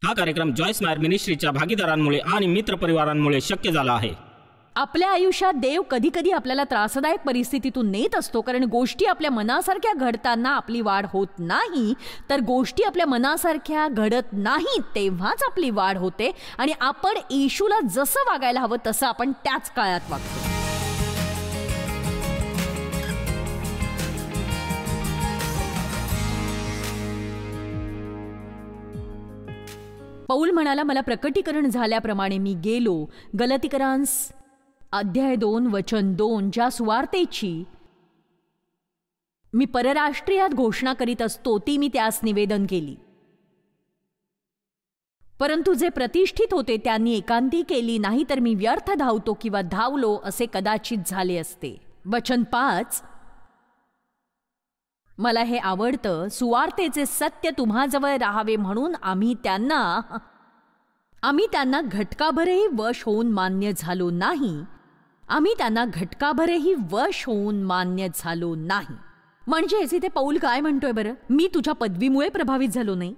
हा कार्यक्रम जॉयस मायर मिनिस्ट्रीच्या भागीदारांमुळे आणि मित्रपरिवारांमुळे शक्य झाला आहे. आपल्या आयुष्यात देव कधी कधी आपल्याला त्रासदायक परिस्थितीतून नेत असतो, कारण गोष्टी आपल्या मनासारख्या घडताना आपली वाढ होत नाही, तर गोष्टी आपल्या मनासारख्या घडत नाहीत तेव्हाच आपली वाढ होते आणि आपण येशूला जसं वागायला हवं तसं आपण त्याच काळात वागतो. पौल म्हणाला, मला प्रकटीकरण झाल्याप्रमाणे मी गेलो. गलतीकरांस अध्याय 2 वचन 2, ज्या सुवार्तेची मी परराष्ट्रीयात घोषणा करीत असतो ती मी त्यास निवेदन केली. परंतु जे प्रतिष्ठित होते त्यांनी एकांती केली, नाही तर मी व्यर्थ धावतो किंवा धावलो असे कदाचित झाले असते. वचन 5, मला हे आवडतं. सुवार्तेचे सत्य तुम्हाजवळ राहावे म्हणून आम्ही त्यांना घटकाभरही वश होऊन मान्य झालो नाही. म्हणजे इथे पौल काय म्हणतोय बरं? मी तुझ्या पदवीमुळे प्रभावित झालो नाही,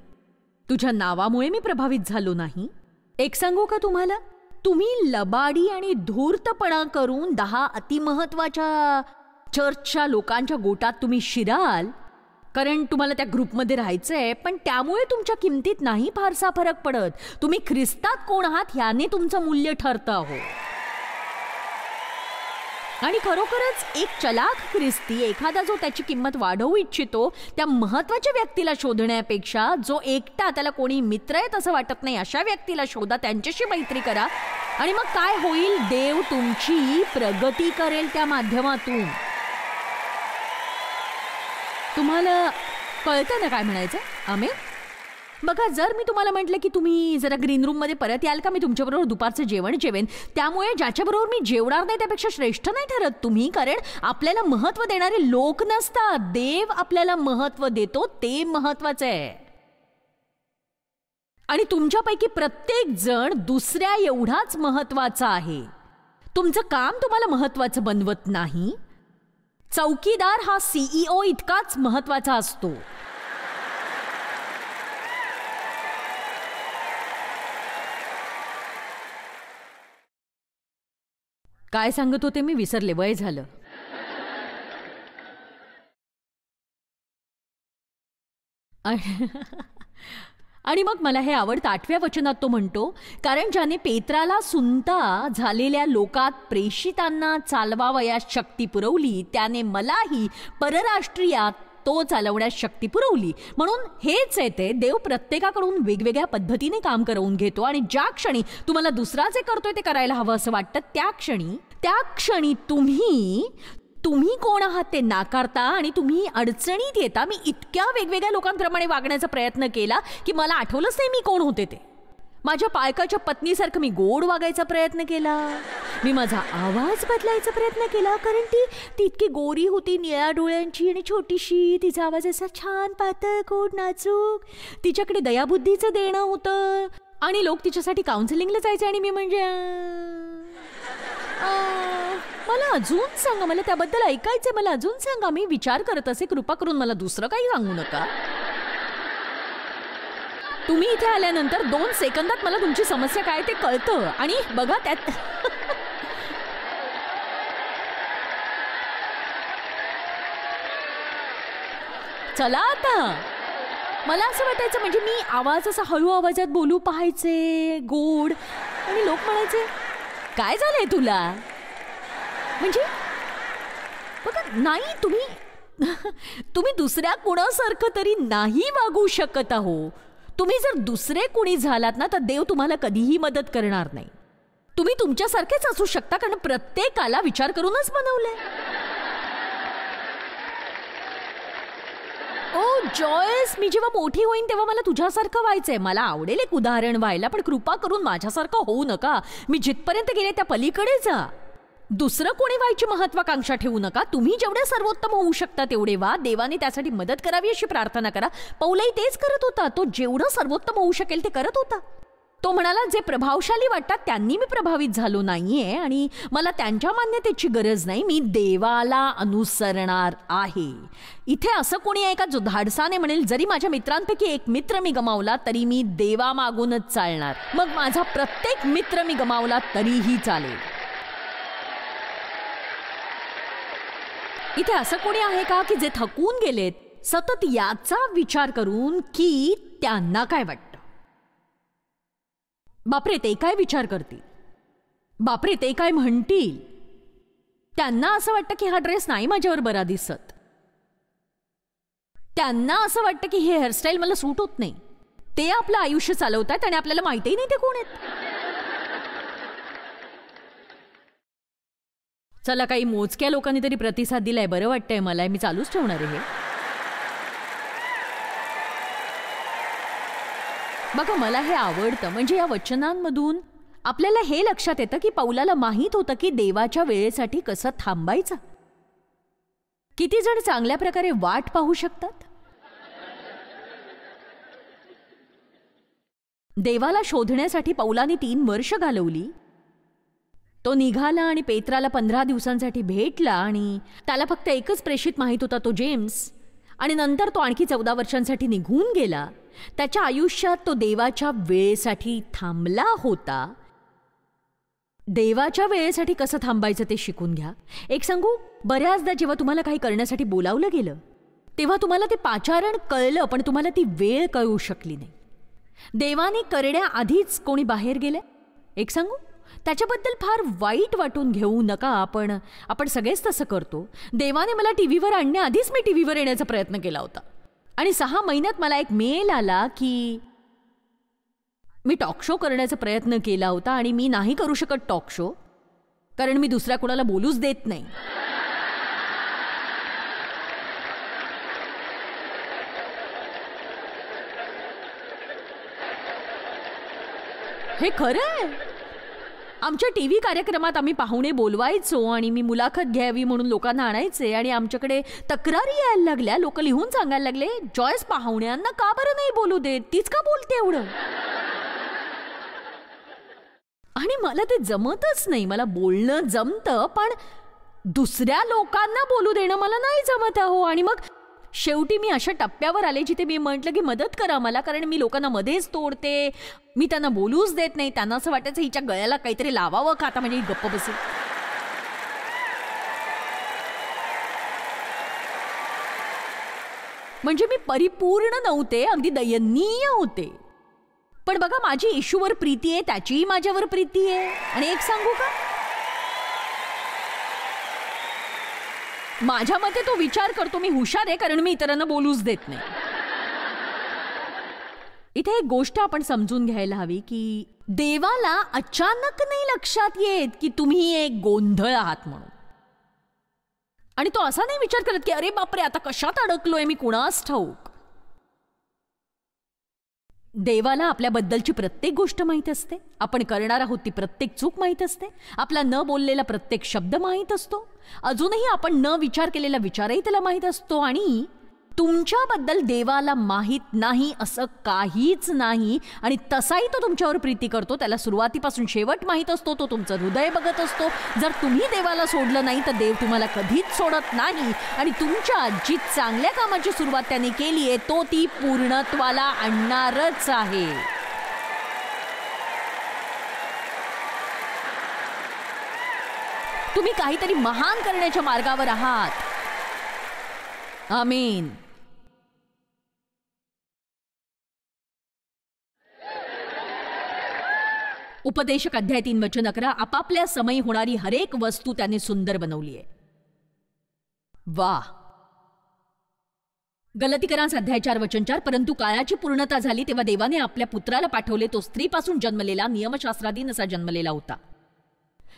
तुझ्या नावामुळे मी प्रभावित झालो नाही. एक सांगू का तुम्हाला, तुम्ही लबाडी आणि धूर्तपणा करून 10 अतिमहत्वाच्या चर्चच्या लोकांच्या गोटात तुम्ही शिराल, कारण तुम्हाला त्या ग्रुपमध्ये राहायचंय, पण त्यामुळे तुमच्या किमतीत नाही फारसा फरक पडत. तुम्ही ख्रिस्तात कोण आहात ह्याने तुमचं मूल्य ठरतं हो. आणि खरोखरच एक चलाख ख्रिस्ती, एखादा जो त्याची किंमत वाढवू इच्छितो, त्या महत्वाच्या व्यक्तीला शोधण्यापेक्षा जो एकटा, त्याला कोणी मित्र आहे तसं वाटत नाही, अशा व्यक्तीला शोधा, त्यांच्याशी मैत्री करा, आणि मग काय होईल? देव तुमची प्रगती करेल त्या माध्यमातून. तुम्हाला कळतं ना काय म्हणायचं? आमेन. बघा, जर मी तुम्हाला म्हटलं की तुम्ही जरा ग्रीन रूम मध्ये परत याल का, मी तुमच्याबरोबर दुपारचं जेवण जेवेन, त्यामुळे ज्याच्याबरोबर मी जेवणार नाही त्यापेक्षा श्रेष्ठ नाही ठरत तुम्ही, कारण आपल्याला महत्व देणारे लोक नसतात, देव आपल्याला महत्व देतो, ते महत्वाचं आहे. आणि तुमच्यापैकी प्रत्येक जण दुसऱ्या एवढाच महत्वाचा आहे. तुमचं काम तुम्हाला महत्वाचं बनवत नाही. चौकीदार हा CEO इतकाच महत्वाचा असतो. काय सांगत होते मी? विसरले, वय झालं. आणि मग मला हे आवडतं, 8व्या वचनात तो म्हणतो, कारण ज्याने पेत्राला सुनता झालेल्या लोकात प्रेषितांना चालवावयास शक्ती पुरवली, त्याने मलाही परराष्ट्रीयात तो चालवण्यास शक्ती पुरवली. म्हणून हेच आहे ते, देव प्रत्येकाकडून वेगवेगळ्या पद्धतीने काम करवून घेतो, आणि ज्या क्षणी तुम्हाला दुसरा जे करतोय ते करायला हवं असं वाटतं, त्या क्षणी तुम्ही कोण आहात ते नाकारता आणि तुम्ही अडचणीत येता. मी इतक्या वेगवेगळ्या लोकांप्रमाणे वागण्याचा प्रयत्न केला की मला आठवलंच नाही मी कोण होते ते. माझ्या पालकाच्या पत्नीसारखं मी गोड वागायचा प्रयत्न केला, मी माझा आवाज बदलायचा प्रयत्न केला, कारण ती इतकी गोरी होती, निळ्या डोळ्यांची आणि छोटीशी, तिचा आवाज असा छान पातळ गोड नाजूक, तिच्याकडे दयाबुद्धीचं देणं होतं, आणि लोक तिच्यासाठी काउन्सिलिंगला जायचे, आणि मी म्हणजे मला अजून सांगा, मला त्याबद्दल ऐकायचंय, मला अजून सांगा. मी विचार करत असे, कृपा करून मला दुसरं काही सांगू नका. तुम्ही इथे आल्यानंतर 2 सेकंदात मला तुमची समस्या काय ते कळतं, आणि बघा त्यात चला आता, मला असं वाटायचं, म्हणजे मी आवाज असा हळू आवाजात बोलू पाहायचे, गोड, आणि लोक म्हणायचे काय झालंय तुला? म्हणजे बघा, नाही, तुम्ही दुसऱ्या कुणासारखं तरी नाही वागू शकत आहो. तुम्ही जर दुसरे कुणी झालात ना, तर देव तुम्हाला कधीही मदत करणार नाही. तुम्ही तुमच्यासारखेच असू शकता, कारण प्रत्येकाला विचार करूनच बनवलंय. ओ जॉयस, मी जेव्हा मोठी होईन तेव्हा मला तुझ्यासारखं व्हायचंय. मला आवडेल एक उदाहरण व्हायला, पण कृपा करून माझ्यासारखं होऊ नका. मी जिथपर्यंत गेले त्या पलीकडे जा. दुसरं कोणी व्हायची महत्वाकांक्षा ठेवू नका. तुम्ही जेवढे सर्वोत्तम होऊ शकता तेवढे व्हा. देवाने त्यासाठी मदत करावी अशी प्रार्थना करा. पौलही तेच करत होता. तो जेवढं सर्वोत्तम होऊ शकेल ते करत होता. तो म्हणाला, जे प्रभावशाली वाटतात त्यांनी मी प्रभावित झालो नाहीये आणि मला त्यांच्या मान्यतेची गरज नाही, मी देवाला अनुसरणार आहे. इथे असं कोणी आहे का जो धाडसाने म्हणेल, जरी माझ्या मित्रांपैकी एक मित्र मी गमावला तरी मी देवा मागूनच चालणार, मग माझा प्रत्येक मित्र मी गमावला तरीही चालेल. इथे असं कोणी आहे का की जे थकून गेलेत सतत याचा विचार करून की त्यांना काय वाटतं? बापरे, ते काय विचार करतील, बापरे ते काय म्हणतील. त्यांना असं वाटतं की हा ड्रेस नाही माझ्यावर बरा दिसत, त्यांना असं वाटतं की हे हेअरस्टाईल मला सूट होत नाही. ते आपलं आयुष्य चालवतात आणि आपल्याला माहितीही नाही ते कोण आहेत. चला, काही मोजक्या लोकांनी तरी प्रतिसाद दिलाय, बरं वाटतंय मला, मी चालूच ठेवणार आहे हे. बघा, मला हे आवडतं. म्हणजे या वचनांमधून आपल्याला हे लक्षात येतं की पौलाला माहीत होतं की देवाच्या वेळेसाठी कसं थांबायचं. किती जण चांगल्या प्रकारे वाट पाहू शकतात? देवाला शोधण्यासाठी पौलाने 3 वर्ष घालवली. तो निघाला आणि पेत्राला 15 दिवसांसाठी भेटला आणि त्याला फक्त एकच प्रेषित माहीत होता, तो जेम्स. आणि नंतर तो आणखी 14 वर्षांसाठी निघून गेला. त्याच्या आयुष्यात तो देवाच्या वेळेसाठी थांबला होता. देवाच्या वेळेसाठी कसं थांबायचं ते शिकून घ्या. एक सांगू, बऱ्याचदा जेव्हा तुम्हाला काही करण्यासाठी बोलावलं गेलं तेव्हा तुम्हाला ते पाचारण कळलं, पण तुम्हाला ती वेळ कळू शकली नाही. देवाने करण्याआधीच कोणी बाहेर गेले, एक सांगू, त्याच्याबद्दल फार वाईट वाटून घेऊ नका. आपण सगळेच तसं करतो. देवाने मला टीव्हीवर आणण्याआधीच मी टीव्हीवर येण्याचा प्रयत्न केला होता आणि 6 महिन्यात मला एक मेल आला की मी टॉक शो करण्याचा प्रयत्न केला होता आणि मी नाही करू शकत टॉक शो, कारण मी दुसऱ्या कोणाला बोलूच देत नाही. हे खरं आहे. आमच्या टीव्ही कार्यक्रमात आम्ही पाहुणे बोलवायचो आणि मी मुलाखत घ्यावी म्हणून लोकांना आणायचे आणि आमच्याकडे तक्रारी यायला लागल्या. लोक लिहून सांगायला लागले, जॉयस पाहुण्यांना का बरं नाही बोलू देत, तीच का बोलते एवढं. आणि मला ते जमतच नाही. मला बोलणं जमतं, पण दुसऱ्या लोकांना बोलू देणं मला नाही जमत अहो. आणि मग शेवटी मी अशा टप्प्यावर आले जिथे मी म्हटलं की मदत करा मला, कारण मी लोकांना मध्येच तोडते, मी त्यांना बोलूच देत नाही. त्यांना असं वाटायचं हिच्या गळ्याला काहीतरी लावावं का आता म्हणजे ही गप्प बसेल. म्हणजे मी परिपूर्ण नव्हते, अगदी दयनीय होते. पण बघा, माझी येशूवर प्रीती आहे, त्याचीही माझ्यावर प्रीती आहे. आणि एक सांगू का, माझ्या मते तो विचार करतो मी हुशार आहे कारण मी इतरांना बोलूच देत नाही. इथे एक गोष्ट आपण समजून घ्यायला हवी की देवाला अचानक नाही लक्षात येत की तुम्ही एक गोंधळ आहात म्हणून. आणि तो असा नाही विचार करत की अरे बापरे आता कशात अडकलोय मी कुणास ठाऊक. देवाला आपल्याबद्दलची प्रत्येक गोष्ट माहीत असते, आपण करणार आहोत ती प्रत्येक चूक माहीत असते, आपला न बोललेला प्रत्येक शब्द माहीत असतो, अजूनही आपण न विचार केलेला विचारही त्याला माहीत असतो. आणि तुमच्याबद्दल देवाला माहीत नाही असं काहीच नाही. आणि तसाही तो तुमच्यावर प्रीती करतो, त्याला सुरुवातीपासून शेवट माहीत असतो, तो तुमचं हृदय बघत असतो. जर तुम्ही देवाला सोडलं नाही तर देव तुम्हाला कधीच सोडत नाही. आणि तुमच्या जी चांगल्या कामाची सुरुवात त्याने केली आहे तो ती पूर्णत्वाला आणणारच आहे. तुम्ही काहीतरी महान करण्याच्या मार्गावर आहात. आमीन. उपदेशक अध्याय 3 वचन 11. आपापल्या समयी होणारी हरेक वस्तू त्याने सुंदर बनवली आहे. वा. गलतीकरांस अध्याय 4 वचन 4. परंतु काळाची पूर्णता झाली तेव्हा देवाने आपल्या पुत्राला पाठवले. तो स्त्रीपासून जन्मलेला, नियमशास्त्राधीन असा जन्मलेला होता.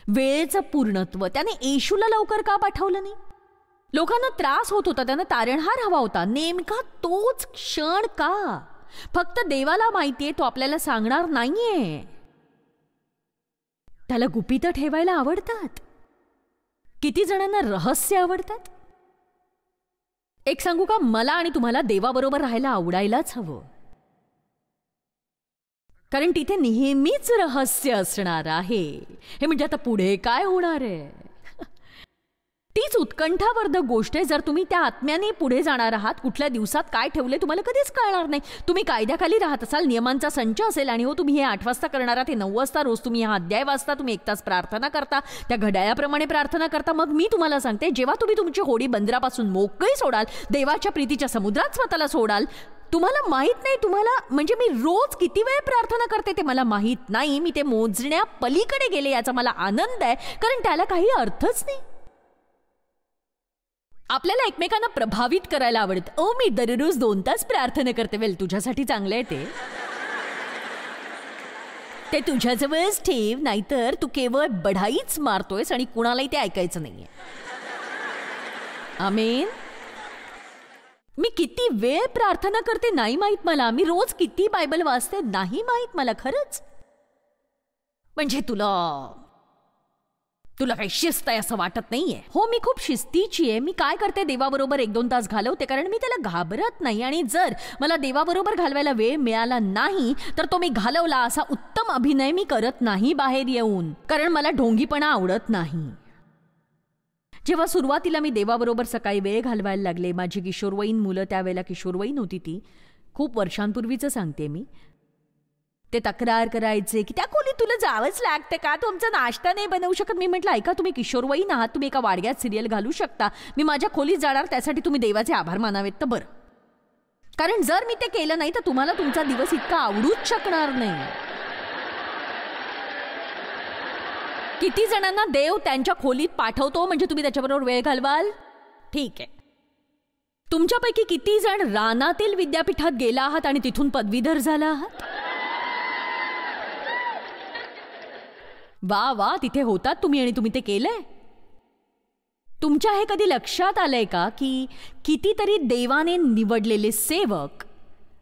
वेळेचं पूर्णत्व. त्याने येशूला लवकर का पाठवलं नाही? लोकांना त्रास होत होता, त्यांना तारणहार हवा होता. नेमका तोच क्षण का? फक्त देवाला माहितीये, तो आपल्याला सांगणार नाहीये. त्याला गुपित ठेवायला आवडतात. किती जणांना रहस्य आवडतात? एक सांगू का, मला आणि तुम्हाला देवाबरोबर राहायला आवडायलाच हवं. कारण तिथे नेहमीच रहस्य असणार आहे. हे म्हणजे आता पुढे काय होणार आहे तीच उत्कंठावर्धक गोष्ट आहे. जर तुम्ही त्या आत्म्याने पुढे जाणार आहात, कुठल्या दिवसात काय ठेवले तुम्हाला कधीच कळणार नाही. तुम्ही कायद्याखाली राहत असाल, नियमांचा संच असेल आणि हो तुम्ही हे 8 वाजता करणार आहात, हे 9 वाजता रोज तुम्ही हा अध्याय वाचता, तुम्ही 1 तास प्रार्थना करता, त्या घड्याळाप्रमाणे प्रार्थना करता. मग मी तुम्हाला सांगते, जेव्हा तुम्ही तुमची होडी बंदरापासून मोकळी सोडाल, देवाच्या प्रीतीच्या समुद्रात स्वतःला सोडाल, तुम्हाला माहित नाही, तुम्हाला म्हणजे मी रोज किती वेळ प्रार्थना करते ते मला माहित नाही. मी ते मोजण्या पलीकडे गेले याचा मला आनंद आहे, कारण त्याला काही अर्थच नाही. आपल्याला एकमेकांना प्रभावित करायला आवडतं. मी दररोज 2 तास प्रार्थना करते. वेल, तुझ्यासाठी चांगलं आहे ते तुझ्याजवळच ठेव, नाहीतर तू केवळ बढाईच मारतोयस आणि कुणालाही ते ऐकायचं नाहीये. आमेन. मी किती वेळ प्रार्थना करते नाही माहित मला. मी रोज किती बायबल वाचते नाही माहित मला खरंच. म्हणजे तुला काही शिस्त आहे असं वाटत नाहीये. हो, मी खूप शिस्तीची आहे. मी काय करते, देवाबरोबर 1-2 तास घालवते, कारण मी त्याला घाबरत नाही. आणि जर मला देवाबरोबर घालवायला वेळ मिळाला नाही तर तो मी घालवला असा उत्तम अभिनय मी करत नाही बाहेर येऊन, कारण मला ढोंगीपणा आवडत नाही. जेव्हा सुरुवातीला मी देवाबरोबर सकाळी वेळ घालवायला लागले, माझी किशोरवयीन मुलं, त्यावेळेला किशोरवयीन होती ती, खूप वर्षांपूर्वीचं सांगते मी, ते तक्रार करायचे की त्या खोलीत तुला जावंच लागतं का, तू आमचा नाश्ता नाही बनवू शकत. मी म्हटलं, ऐका, तुम्ही किशोरवयीन आहात, तुम्ही एका वाडग्यात सिरियल घालू शकता, मी माझ्या खोलीत जाणार, त्यासाठी तुम्ही देवाचे आभार मानावेत तर बरं. कारण जर मी ते केलं नाही तर तुम्हाला तुमचा दिवस इतका आवडूच शकणार नाही. किती जणांना देव त्यांच्या खोलीत पाठवतो म्हणजे तुम्ही त्याच्याबरोबर वेळ घालवाल? ठीक आहे. तुमच्यापैकी किती जण रानातील विद्यापीठात गेला आहात आणि तिथून पदवीधर झाला आहात? वा वा, तिथे होतात तुम्ही आणि तुम्ही ते केलंय. तुमच्या हे कधी लक्षात आलंय का की कितीतरी देवाने निवडलेले सेवक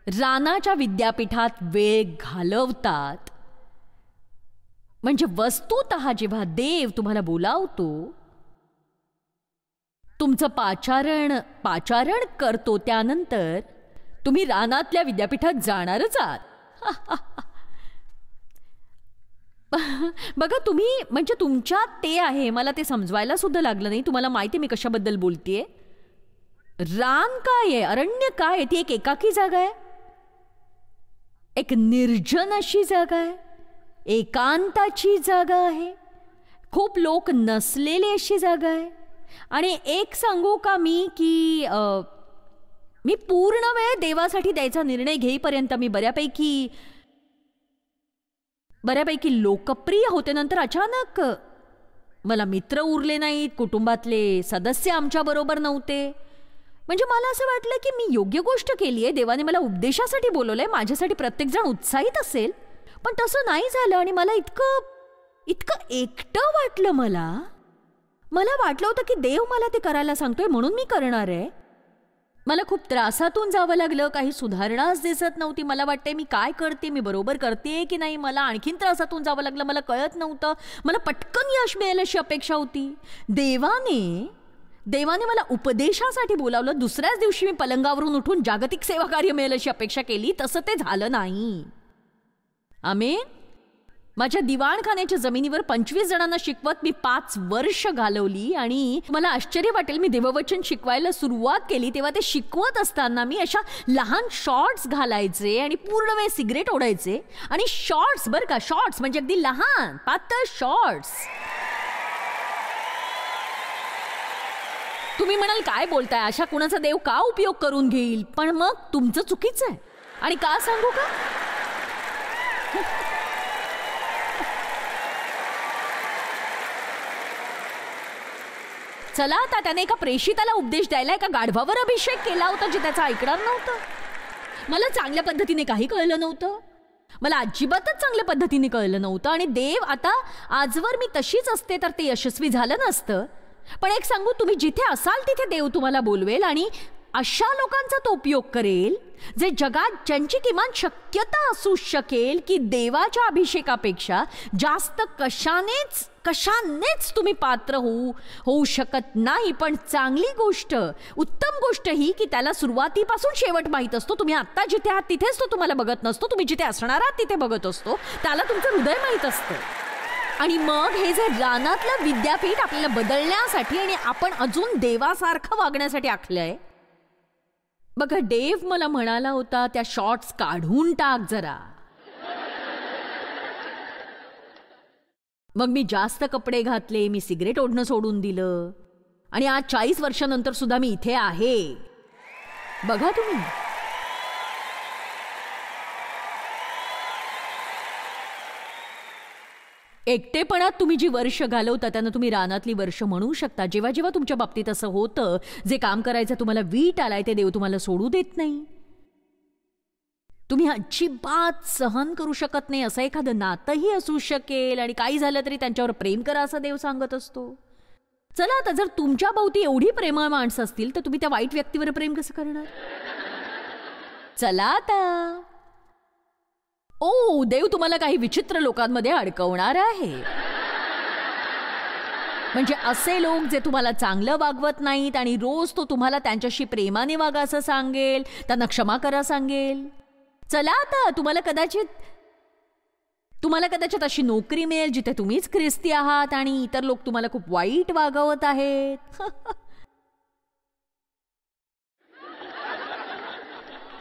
रानाच्या विद्यापीठात वेळ घालवतात? म्हणजे वस्तुतः जेव्हा देव तुम्हाला बोलावतो, तुमचं पाचारण करतो, त्यानंतर तुम्ही रानातल्या विद्यापीठात जाणारच आहात. बघा, तुम्ही म्हणजे तुमच्यात ते आहे, मला ते समजवायला सुद्धा लागलं नाही. तुम्हाला माहिती मी कशाबद्दल बोलतेय. रान काय आहे, अरण्य काय आहे? ती एक एकाकी जागा आहे, एक निर्जन अशी जागा आहे, एकांताची जागा आहे, खूप लोक नसलेली अशी जागा आहे. आणि एक सांगू का मी की मी पूर्ण वेळ देवासाठी द्यायचा निर्णय घेईपर्यंत मी बऱ्यापैकी लोकप्रिय होते. नंतर अचानक मला मित्र उरले नाहीत, कुटुंबातले सदस्य आमच्या बरोबर नव्हते. म्हणजे मला असं वाटलं की मी योग्य गोष्ट केली आहे, देवाने मला उपदेशासाठी बोलवलंय, माझ्यासाठी प्रत्येकजण उत्साहित असेल, पण तसं नाही झालं. आणि मला इतकं एकटं वाटलं. मला वाटलं होतं की देव मला ते करायला सांगतोय म्हणून मी करणार आहे. मला खूप त्रासातून जावं लागलं, काही सुधारणाच दिसत नव्हती. मला वाटतंय मी काय करते, मी बरोबर करते की नाही. मला आणखीन त्रासातून जावं लागलं, मला कळत नव्हतं. मला पटकन यश मिळेल अशी अपेक्षा होती. देवाने मला उपदेशासाठी बोलावलं. दुसऱ्याच दिवशी मी पलंगावरून उठून जागतिक सेवा कार्य मिळेल अशी अपेक्षा केली. तसं ते झालं नाही. आमेन. माझ्या दिवाणखान्याच्या जमिनीवर 25 जणांना शिकवत मी 5 वर्ष घालवली. आणि मला आश्चर्य वाटेल, मी देववचन शिकवायला सुरुवात केली तेव्हा ते शिकवत असताना मी अशा लहान शॉर्ट्स घालायचे आणि पूर्ण वेळ सिगरेट ओढायचे. आणि शॉर्ट्स बरं का, शॉर्ट्स म्हणजे अगदी लहान पातळ शॉर्ट्स. तुम्ही म्हणाल काय बोलताय, अशा कुणाचा देव का उपयोग करून घेईल? पण मग तुमचं चुकीचं आहे. आणि का सांगू का, चला आता, त्याने एका प्रेषिताला उपदेश द्यायला एका गाढवावर अभिषेक केला होता जे त्याचा ऐकणार नव्हतं. मला चांगल्या पद्धतीने काही कळलं नव्हतं, मला अजिबातच चांगल्या पद्धतीने कळलं नव्हतं. आणि देव आता आजवर मी तशीच असते तर ते यशस्वी झालं नसतं. पण एक सांगू, तुम्ही जिथे असाल तिथे देव तुम्हाला बोलवेल आणि अशा लोकांचा तो उपयोग करेल जे जगात ज्यांची किमान शक्यता असू शकेल की देवाच्या अभिषेकापेक्षा जास्त कशानेच तुम्ही पात्र होऊ शकत नाही. पण चांगली गोष्ट, उत्तम गोष्ट ही की त्याला सुरुवातीपासून शेवट माहीत असतो. तुम्ही आत्ता जिथे आहात तिथेच तो तुम्हाला बघत नसतो, तुम्ही जिथे असणार आहात तिथे बघत असतो. त्याला तुमचं हृदय माहीत असतं. आणि मग हे जे रानातलं विद्यापीठ आपल्याला बदलण्यासाठी आणि आपण अजून देवासारखं वागण्यासाठी आखलंय. बघा, डेव्ह मला म्हणाला होता त्या शॉर्ट्स काढून टाक जरा. मग मी जास्त कपडे घातले, मी सिगरेट ओढणं सोडून दिलं आणि आज 40 वर्षानंतर सुद्धा मी इथे आहे. बघा तुम्ही. एकटेपणात तुम्ही जी वर्ष घालवता त्यांना तुम्ही रानातली वर्ष म्हणू शकता. जेव्हा जेव्हा तुमच्या बाबतीत असं होतं, जे काम करायचं तुम्हाला वीट आलाय ते देव तुम्हाला सोडू देत नाही, तुम्ही अजिबात सहन करू शकत नाही असं एखादं नातंही असू शकेल आणि काही झालं तरी त्यांच्यावर प्रेम करा असं देव सांगत असतो. चला आता, जर तुमच्या भोवती एवढी प्रेमळ माणसं असतील तर तुम्ही त्या वाईट व्यक्तीवर प्रेम कसं करणार? चला आता. ओ, देव तुम्हाला काही विचित्र लोकांमध्ये अडकवणार आहे. म्हणजे असे लोक जे तुम्हाला चांगलं वागवत नाहीत आणि रोज तो तुम्हाला त्यांच्याशी प्रेमाने वागा असं सांगेल, त्यांना क्षमा करा सांगेल. चला आता, तुम्हाला कदाचित अशी नोकरी मिळेल जिथे तुम्हीच ख्रिस्ती आहात आणि इतर लोक तुम्हाला खूप वाईट वागवत आहेत.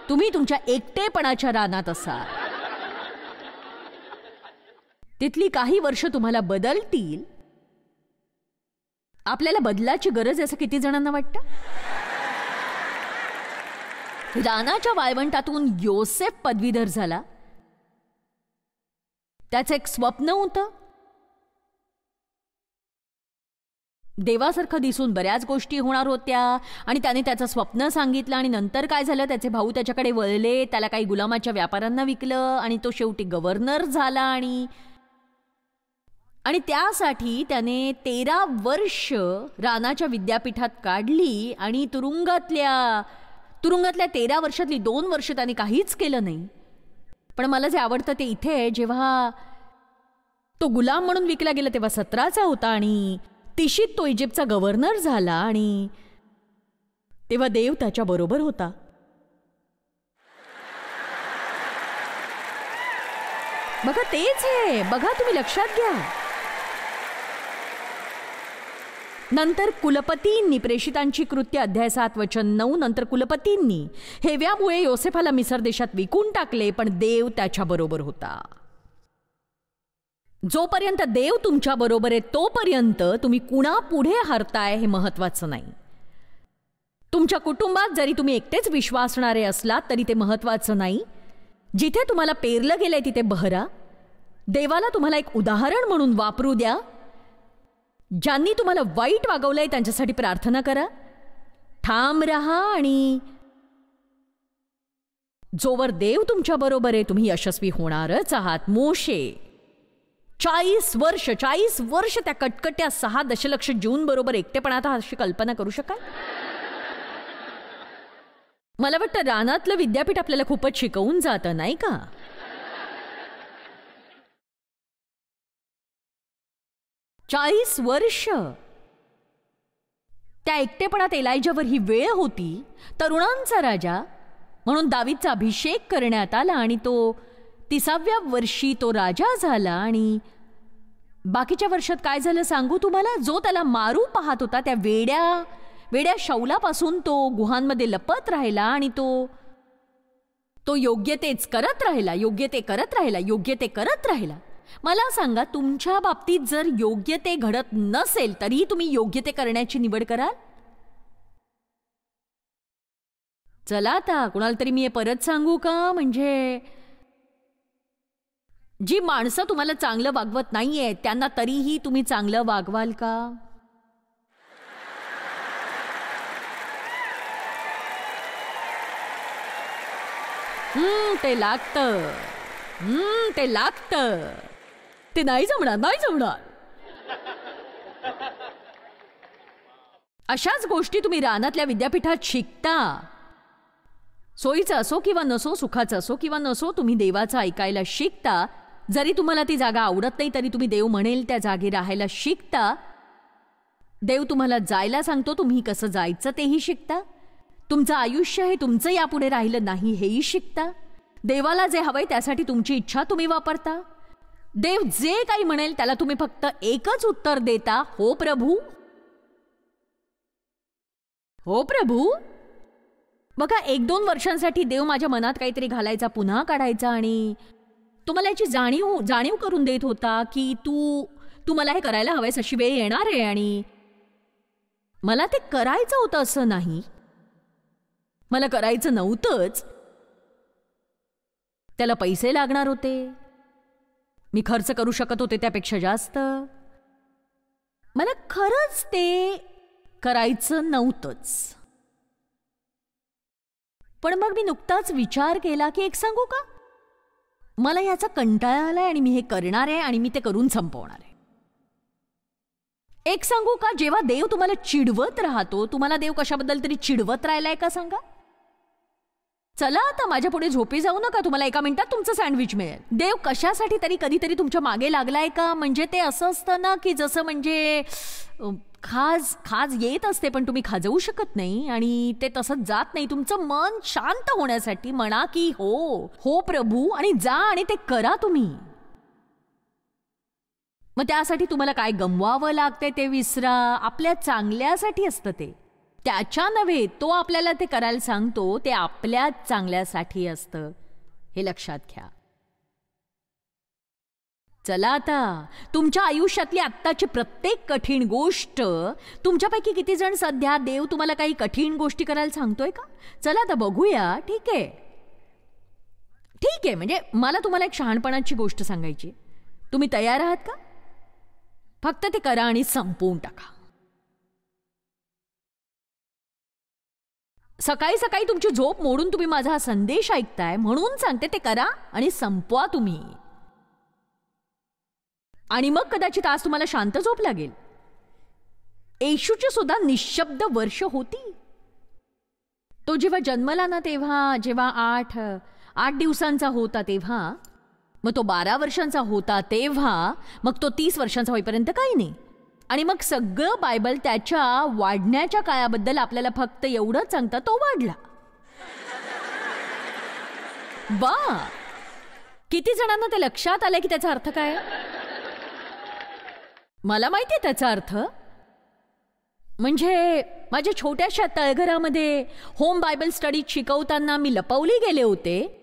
तुम्ही तुमच्या एकटेपणाच्या रानात असाल. तिथली काही वर्ष तुम्हाला बदलतील. आपल्याला बदलाची गरज आहे असं किती जणांना वाटतं? रानाच्या वाळवंटातून योसेफ पदवीधर झाला. त्याचं एक स्वप्न होतं. देवासारखं दिसून बऱ्याच गोष्टी होणार होत्या आणि त्याने त्याचं स्वप्न सांगितलं. आणि नंतर काय झालं, त्याचे भाऊ त्याच्याकडे वळले, त्याला काही गुलामाच्या व्यापाऱ्यांना विकलं आणि तो शेवटी गव्हर्नर झाला. आणि त्यासाठी त्याने 13 वर्ष रानाच्या विद्यापीठात काढली आणि तुरुंगातल्या 13 वर्षातली 2 वर्ष त्याने काहीच केलं नाही. पण मला जे आवडतं ते इथे आहे, जेव्हा तो गुलाम म्हणून विकला गेला तेव्हा 17चा होता आणि 30शीत तो इजिप्तचा गव्हर्नर झाला आणि तेव्हा देव त्याच्या बरोबर होता. बघा, तेच आहे. बघा, तुम्ही लक्षात घ्या. नंतर कुलपतींनी, प्रेषितांची कृत्य अध्याय 7 वचन 9, नंतर कुलपतींनी हेव्यामुळे योसेफाला मिसर देशात विकून टाकले, पण देव त्याच्या बरोबर होता. जोपर्यंत देव तुमच्या बरोबर आहे तोपर्यंत तुम्ही कुणा पुढे हरताय हे महत्वाचं नाही. तुमच्या कुटुंबात जरी तुम्ही एकटेच विश्वासणारे असलात तरी ते महत्वाचं नाही. जिथे तुम्हाला पेरलं गेलंय तिथे बहरा. देवाला तुम्हाला एक उदाहरण म्हणून वापरू द्या. ज्यांनी तुम्हाला वाईट वागवलंय त्यांच्यासाठी प्रार्थना करा. ठाम रहा आणि जोवर देव तुमच्या बरोबर आहे तुम्ही यशस्वी होणारच आहात. मोशे 40 वर्ष त्या कटकट्या 6 दशलक्ष जून बरोबर एकटेपणात अशी कल्पना करू शकाल? मला वाटतं रानातलं विद्यापीठ आपल्याला खूपच शिकवून जातं, नाही का? 40 वर्ष त्या एकटेपणात एलायजावर ही वेळ होती. तरुणांचा राजा म्हणून दावीदचा अभिषेक करण्यात आला आणि तो 30व्या वर्षी तो राजा झाला. आणि बाकीच्या वर्षात काय झालं सांगू तुम्हाला? जो त्याला मारू पाहत होता त्या वेड्या शौलापासून तो गुहांमध्ये लपत राहिला आणि तो योग्य तेच करत राहिला. मला सांगा, तुमच्या बाबतीत जर योग्य ते घडत नसेल तरी तुम्ही योग्य ते करण्याची निवड कराल? चला आता, कुणाला तरी मी हे परत सांगू का? म्हणजे जी माणसं तुम्हाला चांगलं वागवत नाहीये त्यांना तरीही तुम्ही चांगलं वागवाल का? ते लागतं. ते नाही जमणार. अशाच गोष्टी तुम्ही रानातल्या विद्यापीठात शिकता. सोयीचं असो किंवा नसो, सुखाचं असो किंवा नसो, तुम्ही देवाचं ऐकायला शिकता. जरी तुम्हाला ती जागा आवडत नाही तरी तुम्ही देव म्हणेल त्या जागी राहायला शिकता. देव तुम्हाला जायला सांगतो, तुम्ही कसं जायचं तेही शिकता. तुमचं आयुष्य हे तुमचं यापुढे राहिलं नाही हेही शिकता. देवाला जे हवंय त्यासाठी तुमची इच्छा तुम्ही वापरता. देव जे काही म्हणेल त्याला तुम्ही फक्त एकच उत्तर देता, हो प्रभू, हो प्रभू. बघा, 1-2 वर्षांसाठी देव माझ्या मनात काहीतरी घालायचा, पुन्हा काढायचा आणि तुम्हाला याची जाणीव करून देत होता की तू मला हे करायला हवंयस, अशी वेळ येणार आहे. आणि मला ते करायचं होतं असं नाही, मला करायचं नव्हतंच. त्याला पैसे लागणार होते, मी खर्च करू शकत होते त्यापेक्षा जास्त. मला खरंच ते करायचं नव्हतंच. पण मग मी नुकताच विचार केला की एक सांगू का, मला याचा कंटाळा आलाय आणि मी हे करणार आहे आणि मी ते करून संपवणार आहे. एक सांगू का, जेव्हा देव तुम्हाला चिडवत राहतो, तुम्हाला देव कशाबद्दल तरी चिडवत राहिलाय का सांगा? चला आता माझ्या पुढे झोपी जाऊ नका, तुम्हाला 1 मिनिटात तुमचं सँडविच मिळेल. देव कशासाठी तरी कधीतरी तुमच्या मागे लागलाय का? म्हणजे ते असं असतं ना की जसं म्हणजे खाज येत असते पण तुम्ही खाजवू शकत नाही आणि ते तसंच जात नाही. तुमचं मन शांत होण्यासाठी म्हणा की हो हो प्रभू आणि जा आणि ते करा तुम्ही. मग त्यासाठी तुम्हाला काय गमवावं लागतंय ते विसरा. आपल्या चांगल्यासाठी असतं ते, त्याच्या नव्हे. तो आपल्याला ते करायला सांगतो ते आपल्या चांगल्यासाठी असतं, हे लक्षात घ्या. चला आता, तुमच्या आयुष्यातली आत्ताची प्रत्येक कठीण गोष्ट, तुमच्यापैकी किती जण सध्या देव तुम्हाला काही कठीण गोष्टी करायला सांगतोय का? चला आता बघूया. ठीक आहे, म्हणजे मला तुम्हाला एक शहाणपणाची गोष्ट सांगायची. तुम्ही तयार आहात का? फक्त ते करा आणि संपवून टाका. सकाळी सकाळी तुमची झोप मोडून तुम्ही माझा हा संदेश ऐकताय म्हणून सांगते, ते करा आणि संपवा तुम्ही. आणि मग कदाचित आज तुम्हाला शांत झोप लागेल. येशूची सुद्धा निशब्द वर्ष होती. तो जेव्हा जन्मला ना, तेव्हा जेव्हा 8 दिवसांचा होता तेव्हा, मग तो 12 वर्षांचा होता तेव्हा, मग तो 30 वर्षांचा होईपर्यंत काही नाही. आणि मग सगळं बायबल त्याच्या वाढण्याच्या काळाबद्दल आपल्याला फक्त एवढंच सांगतं, तो वाढला. वा, किती जणांना ते लक्षात आलंय की त्याचा अर्थ काय? मला माहिती आहे त्याचा अर्थ. म्हणजे माझ्या छोट्याशा तळघरामध्ये होम बायबल स्टडी शिकवताना मी लपवली गेले होते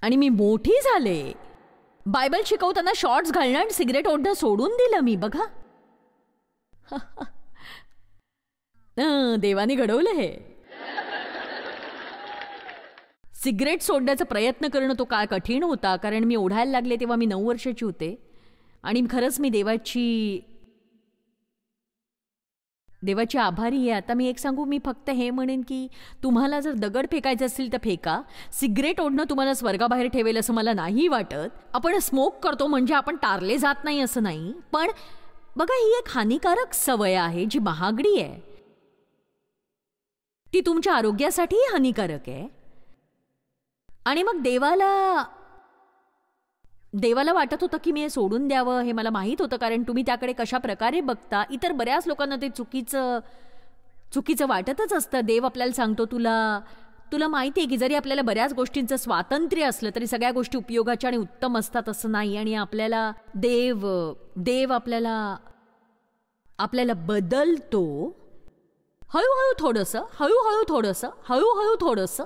आणि मी मोठी झाले. बायबल शिकवताना शॉर्ट्स घालणं आणि सिगरेट ओढणं सोडून दिलं मी. बघा, देवाने घडवलं हे. सिगरेट सोडण्याचा प्रयत्न करणं तो काय कठीण होता, कारण मी ओढायला लागले तेव्हा मी 9 वर्षाची होते. आणि खरंच मी देवाची आभारी आहे. आता मी एक सांगू, मी फक्त हे म्हणेन की तुम्हाला जर दगड फेकायचे असतील तर फेका. सिगरेट ओढणं तुम्हाला स्वर्गाबाहेर ठेवेल असं मला नाही वाटत. आपण स्मोक करतो म्हणजे आपण टारले जात नाही असं नाही. पण बघा, ही एक हानिकारक सवय आहे जी महागडी आहे. ती तुमच्या आरोग्यासाठीही हानिकारक आहे. आणि मग देवाला वाटत होतं की मी हे सोडून द्यावं. हे मला माहीत होतं, कारण तुम्ही त्याकडे कशा प्रकारे बघता. इतर बऱ्याच लोकांना ते चुकीचं वाटतच असतं. देव आपल्याला सांगतो, तुला माहिती आहे की जरी आपल्याला बऱ्याच गोष्टींचं स्वातंत्र्य असलं तरी सगळ्या गोष्टी उपयोगाच्या आणि उत्तम असतात असं नाही. आणि आपल्याला देव आपल्याला बदलतो हळूहळू थोडंसं.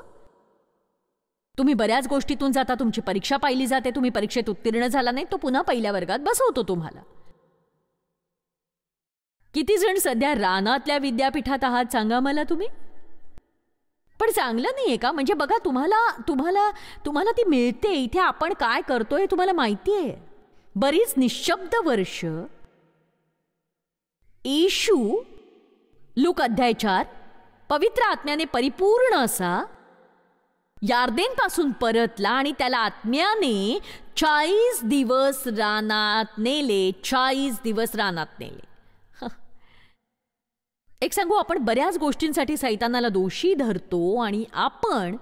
तुम्ही बऱ्याच गोष्टीतून जाता, तुमची परीक्षा पाहिली जाते, तुम्ही परीक्षेत उत्तीर्ण झाला नाही, तो पुन्हा पहिल्या वर्गात बसवतो तुम्हाला. किती जण सध्या रानातल्या विद्यापीठात आहात सांगा मला तुम्ही? पण चांगलं नाहीये का? म्हणजे बघा, तुम्हाला ती मिळते. इथे आपण काय करतोय तुम्हाला माहितीये. बरीच निशब्द वर्ष येशू, लूक अध्याय 4, पवित्र आत्म्याने परिपूर्ण असा यार्देन पासून परतला आणि त्याला आत्म्याने 40 दिवस रानात नेले. एक सांगू, आपण बऱ्याच गोष्टींसाठी सैतानाला दोषी धरतो आणि आपण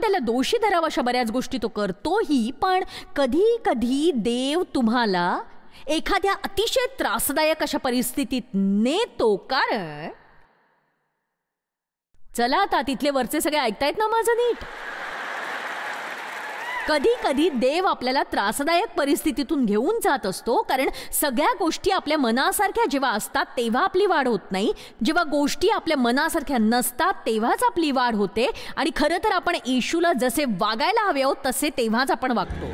त्याला दोषी धरावं अशा बऱ्याच गोष्टी तो करतोही. पण कधी कधी देव तुम्हाला एखाद्या अतिशय त्रासदायक अशा परिस्थितीत नेतो. कारण चला आता तिथले वरचे सगळे ऐकतायत ना माझं नीट? कधी कधी देव आपल्याला त्रासदायक परिस्थितीतून घेऊन जात असतो. कारण सगळ्या गोष्टी आपल्या मनासारख्या जेव्हा असतात तेव्हा आपली वाढ होत नाही. जेव्हा गोष्टी आपल्या मनासारख्या नसतात तेव्हाच आपली वाढ होते. आणि खरं तर आपण येशूला जसे वागायला हवे आहोत तसे तेव्हाच आपण वागतो.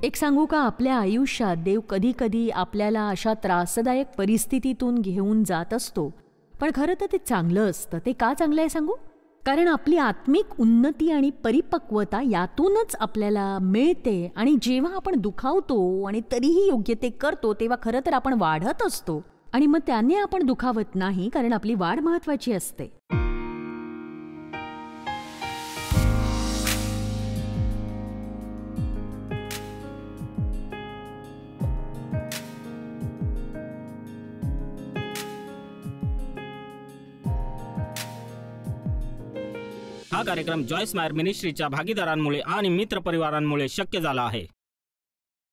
एक सांगू का, आपल्या आयुष्यात देव कधी कधी आपल्याला अशा त्रासदायक परिस्थितीतून घेऊन जात असतो. पण खरं तर ते चांगलं असतं. ते का चांगलं आहे सांगू? कारण आपली आत्मिक उन्नती आणि परिपक्वता यातूनच आपल्याला मिळते. आणि जेव्हा आपण दुखावतो आणि तरीही योग्य ते करतो तेव्हा खरं तर आपण वाढत असतो. आणि मग त्याने आपण दुखावत नाही, कारण आपली वाढ महत्वाची असते. हा कार्यक्रम जॉयस मायर मिनिस्ट्रीच्या भागीदारांमुळे आणि मित्रपरिवारांमुळे शक्य झाला आहे.